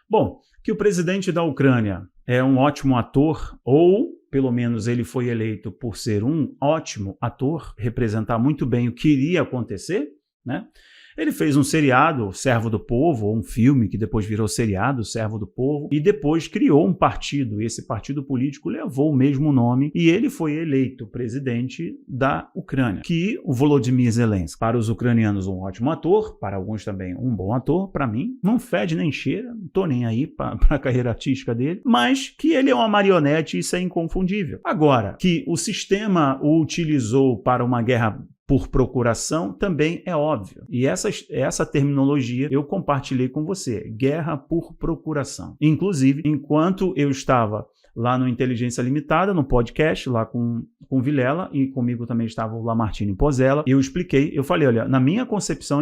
Bom, que o presidente da Ucrânia é um ótimo ator, ou pelo menos ele foi eleito por ser um ótimo ator, representar muito bem o que iria acontecer, né? Ele fez um seriado, Servo do Povo, ou um filme que depois virou seriado, Servo do Povo, e depois criou um partido, e esse partido político levou o mesmo nome, e ele foi eleito presidente da Ucrânia, que o Volodymyr Zelensky, para os ucranianos um ótimo ator, para alguns também um bom ator, para mim, não fede nem cheira, não tô nem aí para a carreira artística dele, mas que ele é uma marionete e isso é inconfundível. Agora, que o sistema o utilizou para uma guerra por procuração também é óbvio. E essa terminologia eu compartilhei com você. Guerra por procuração. Inclusive, enquanto eu estava lá no Inteligência Limitada, no podcast, lá com Vilela, e comigo também estava o Lamartine Pozella, eu expliquei, eu falei, olha, em minha concepção,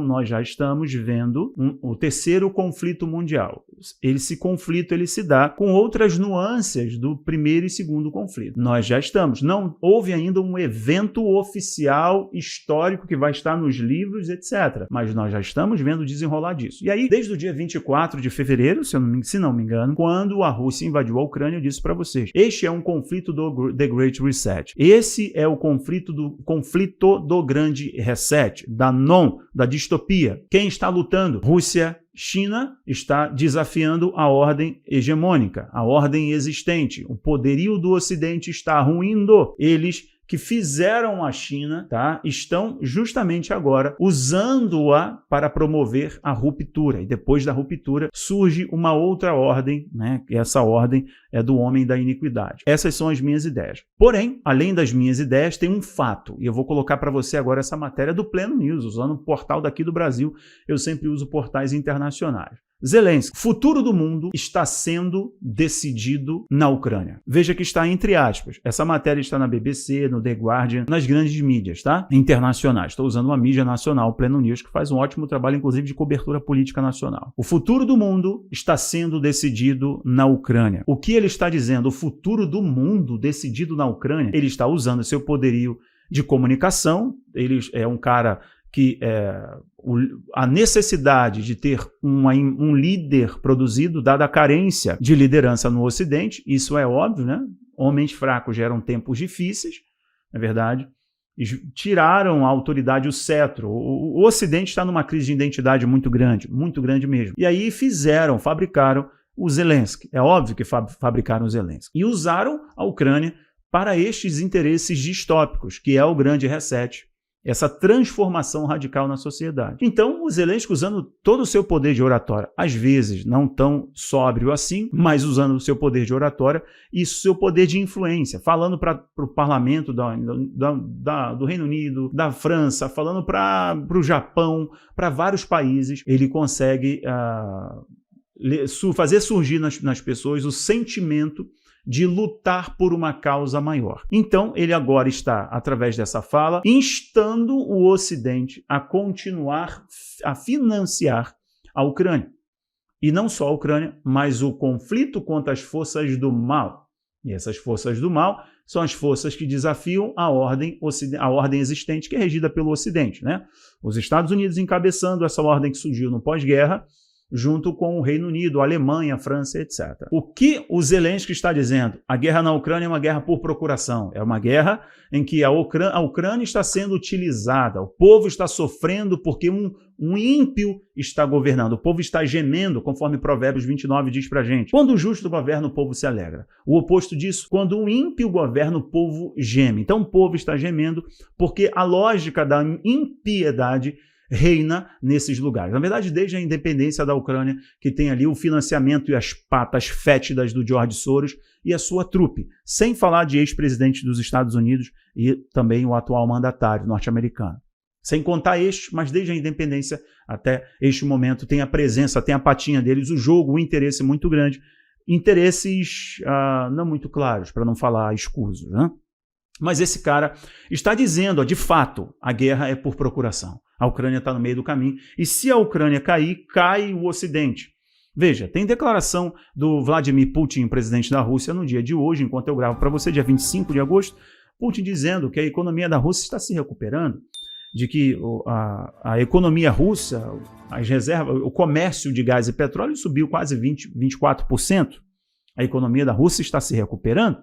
nós já estamos vendo o terceiro conflito mundial. Esse conflito, ele se dá com outras nuances do primeiro e segundo conflito. Nós já estamos. Não houve ainda um evento oficial, histórico, que vai estar nos livros, etc. Mas nós já estamos vendo o desenrolar disso. E aí, desde o dia 24 de fevereiro, se não me engano, quando a Rússia invadiu a Ucrânia, eu disse para vocês, este é um conflito do The Great Reset. Esse é o conflito do Grande Reset, da distopia. Quem está lutando? Rússia, China está desafiando a ordem hegemônica, a ordem existente. O poderio do Ocidente está ruindo. Eles que fizeram a China, tá, estão justamente agora usando-a para promover a ruptura. E depois da ruptura surge uma outra ordem, né? E essa ordem é do homem da iniquidade. Essas são as minhas ideias. Porém, além das minhas ideias, tem um fato. E eu vou colocar para você agora essa matéria do Pleno News, usando o portal daqui do Brasil. Eu sempre uso portais internacionais. Zelensky, futuro do mundo está sendo decidido na Ucrânia. Veja que está entre aspas. Essa matéria está na BBC, no The Guardian, nas grandes mídias, tá? Internacionais. Estou usando uma mídia nacional, Pleno News, que faz um ótimo trabalho, inclusive, de cobertura política nacional. O futuro do mundo está sendo decidido na Ucrânia. O que ele está dizendo? O futuro do mundo decidido na Ucrânia? Ele está usando seu poderio de comunicação. Ele é um cara que a necessidade de ter um líder produzido, dada a carência de liderança no Ocidente, isso é óbvio, né? Homens fracos geram tempos difíceis, não é verdade? Tiraram a autoridade, o cetro. O Ocidente está numa crise de identidade muito grande mesmo. E aí fabricaram o Zelensky. É óbvio que fabricaram o Zelensky. E usaram a Ucrânia para estes interesses distópicos, que é o grande reset. Essa transformação radical na sociedade. Então, o Zelensky, usando todo o seu poder de oratória, às vezes não tão sóbrio assim, mas usando o seu poder de oratória e seu poder de influência, falando para o parlamento do Reino Unido, da França, falando para o Japão, para vários países, ele consegue fazer surgir nas pessoas o sentimento de lutar por uma causa maior. Então, ele agora está, através dessa fala, instando o Ocidente a continuar a financiar a Ucrânia. E não só a Ucrânia, mas o conflito contra as forças do mal. E essas forças do mal são as forças que desafiam a ordem existente, que é regida pelo Ocidente, né? Os Estados Unidos encabeçando essa ordem que surgiu no pós-guerra, junto com o Reino Unido, a Alemanha, a França, etc. O que o Zelensky está dizendo? A guerra na Ucrânia é uma guerra por procuração. É uma guerra em que a Ucrânia está sendo utilizada. O povo está sofrendo porque um ímpio está governando. O povo está gemendo, conforme Provérbios 29 diz pra gente. Quando o justo governa, o povo se alegra. O oposto disso, quando o ímpio governa, o povo geme. Então o povo está gemendo porque a lógica da impiedade reina nesses lugares. Na verdade, desde a independência da Ucrânia, que tem ali o financiamento e as patas fétidas do George Soros e a sua trupe, sem falar de ex-presidente dos Estados Unidos e também o atual mandatário norte-americano. Sem contar estes, mas desde a independência até este momento tem a presença, tem a patinha deles, o jogo, o interesse muito grande, interesses não muito claros, para não falar escusos, né? Mas esse cara está dizendo, de fato, a guerra é por procuração. A Ucrânia está no meio do caminho. E se a Ucrânia cair, cai o Ocidente. Veja, tem declaração do Vladimir Putin, presidente da Rússia, no dia de hoje, enquanto eu gravo para você, dia 25 de agosto, Putin dizendo que a economia da Rússia está se recuperando, de que a economia russa, as reservas, o comércio de gás e petróleo subiu quase 24%. A economia da Rússia está se recuperando.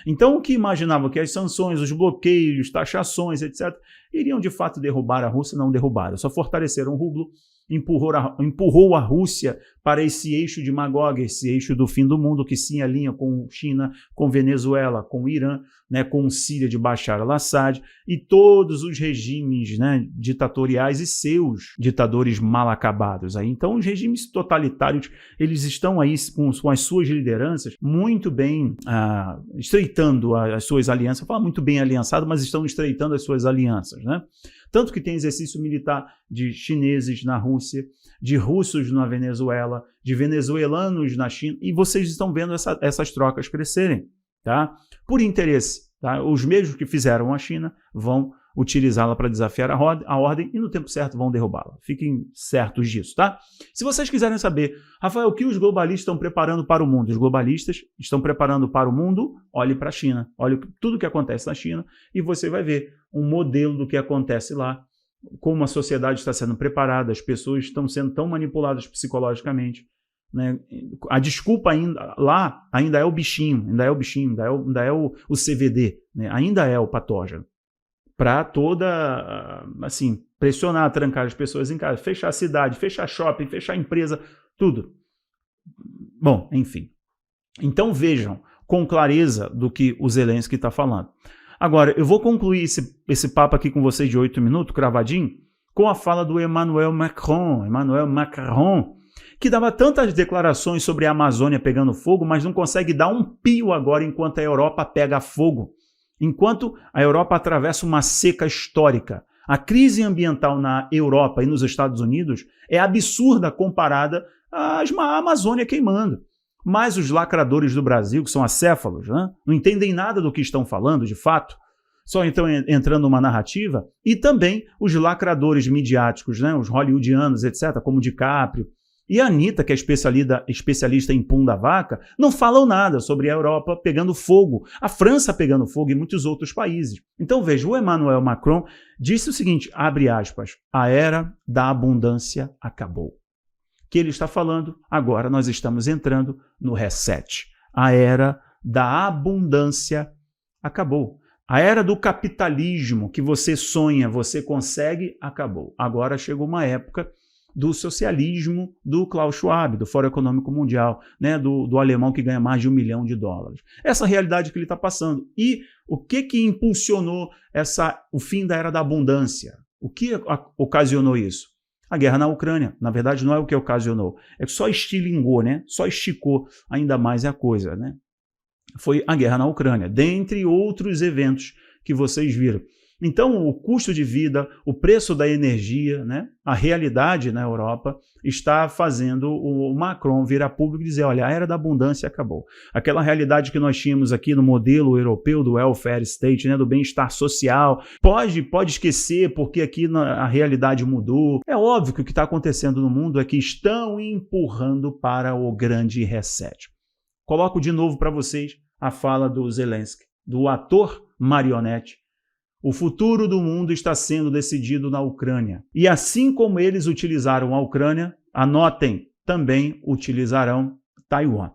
Então, o que imaginava que as sanções, os bloqueios, taxações, etc., iriam de fato derrubar a Rússia, não derrubaram. Só fortaleceram o rublo, empurrou a Rússia para esse eixo de Magog, esse eixo do fim do mundo, que se alinha com China, com Venezuela, com Irã, né, com Síria de Bashar al-Assad e todos os regimes, né, ditatoriais e seus ditadores mal acabados. Aí. Então, os regimes totalitários, eles estão aí com as suas lideranças muito bem estreitando as suas alianças. Fala muito bem aliançado, mas estão estreitando as suas alianças, né? Tanto que tem exercício militar de chineses na Rússia, de russos na Venezuela, de venezuelanos na China, e vocês estão vendo essas trocas crescerem, tá? Por interesse, tá? Os mesmos que fizeram a China vão utilizá-la para desafiar a ordem e no tempo certo vão derrubá-la. Fiquem certos disso, tá? Se vocês quiserem saber, Rafael, o que os globalistas estão preparando para o mundo? Os globalistas estão preparando para o mundo, olhe para a China, olhe tudo o que acontece na China e você vai ver um modelo do que acontece lá, como a sociedade está sendo preparada, as pessoas estão sendo tão manipuladas psicologicamente, né? A desculpa ainda é o bichinho, ainda é o CVD, né? Ainda é o patógeno, para toda, assim, pressionar, trancar as pessoas em casa, fechar a cidade, fechar shopping, fechar empresa, tudo. Bom, enfim. Então vejam com clareza do que o Zelensky está falando. Agora, eu vou concluir esse papo aqui com vocês de 8 minutos, cravadinho, com a fala do Emmanuel Macron, que dava tantas declarações sobre a Amazônia pegando fogo, mas não consegue dar um pio agora enquanto a Europa pega fogo. Enquanto a Europa atravessa uma seca histórica. A crise ambiental na Europa e nos Estados Unidos é absurda comparada à Amazônia queimando. Mas os lacradores do Brasil, que são acéfalos, né, não entendem nada do que estão falando, de fato, só estão entrando numa narrativa, e também os lacradores midiáticos, né, os hollywoodianos, etc., como DiCaprio, e a Anitta, que é especialista em pum da vaca, não falam nada sobre a Europa pegando fogo, a França pegando fogo e muitos outros países. Então veja, o Emmanuel Macron disse o seguinte, abre aspas, a era da abundância acabou. Que ele está falando, agora nós estamos entrando no reset. A era da abundância acabou. A era do capitalismo que você sonha, você consegue, acabou. Agora chegou uma época do socialismo do Klaus Schwab, do Fórum Econômico Mundial, né, do alemão que ganha mais de $1 milhão. Essa realidade que ele está passando. E o que impulsionou o fim da era da abundância? O que ocasionou isso? A guerra na Ucrânia. Na verdade, não é o que ocasionou. É que só estilingou, né? Só esticou ainda mais a coisa, né? Foi a guerra na Ucrânia, dentre outros eventos que vocês viram. Então, o custo de vida, o preço da energia, né, a realidade na Europa está fazendo o Macron vir a público e dizer, olha, a era da abundância acabou. Aquela realidade que nós tínhamos aqui no modelo europeu do welfare state, né, do bem-estar social, pode esquecer porque aqui a realidade mudou. É óbvio que o que está acontecendo no mundo é que estão empurrando para o grande reset. Coloco de novo para vocês a fala do Zelensky, do ator marionete. O futuro do mundo está sendo decidido na Ucrânia. E assim como eles utilizaram a Ucrânia, anotem, também utilizarão Taiwan.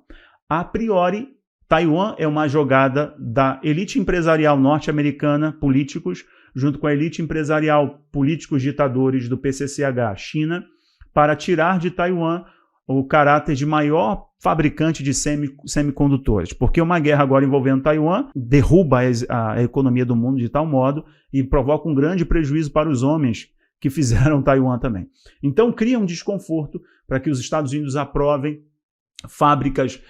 A priori, Taiwan é uma jogada da elite empresarial norte-americana, políticos, junto com a elite empresarial, políticos ditadores do PCCH, China, para tirar de Taiwan o caráter de maior fabricante de semicondutores, porque uma guerra agora envolvendo Taiwan derruba a economia do mundo de tal modo e provoca um grande prejuízo para os homens que fizeram Taiwan também. Então cria um desconforto para que os Estados Unidos aprovem fábricas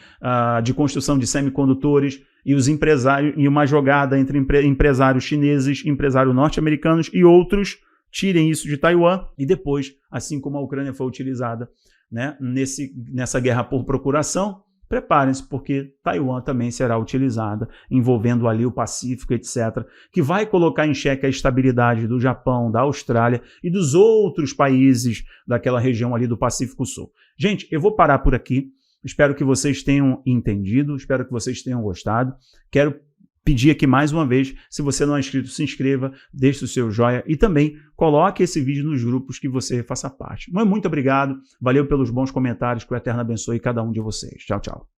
de construção de semicondutores e os empresários, e uma jogada entre empresários chineses, empresários norte-americanos e outros tirem isso de Taiwan e depois, assim como a Ucrânia foi utilizada, né, nessa guerra por procuração, preparem-se porque Taiwan também será utilizada, envolvendo ali o Pacífico, etc., que vai colocar em xeque a estabilidade do Japão, da Austrália e dos outros países daquela região ali do Pacífico Sul. Gente, eu vou parar por aqui. Espero que vocês tenham entendido, espero que vocês tenham gostado. Quero pedir aqui mais uma vez, se você não é inscrito, se inscreva, deixe o seu joinha e também coloque esse vídeo nos grupos que você faça parte. Mas muito obrigado, valeu pelos bons comentários, que o Eterno abençoe cada um de vocês. Tchau, tchau.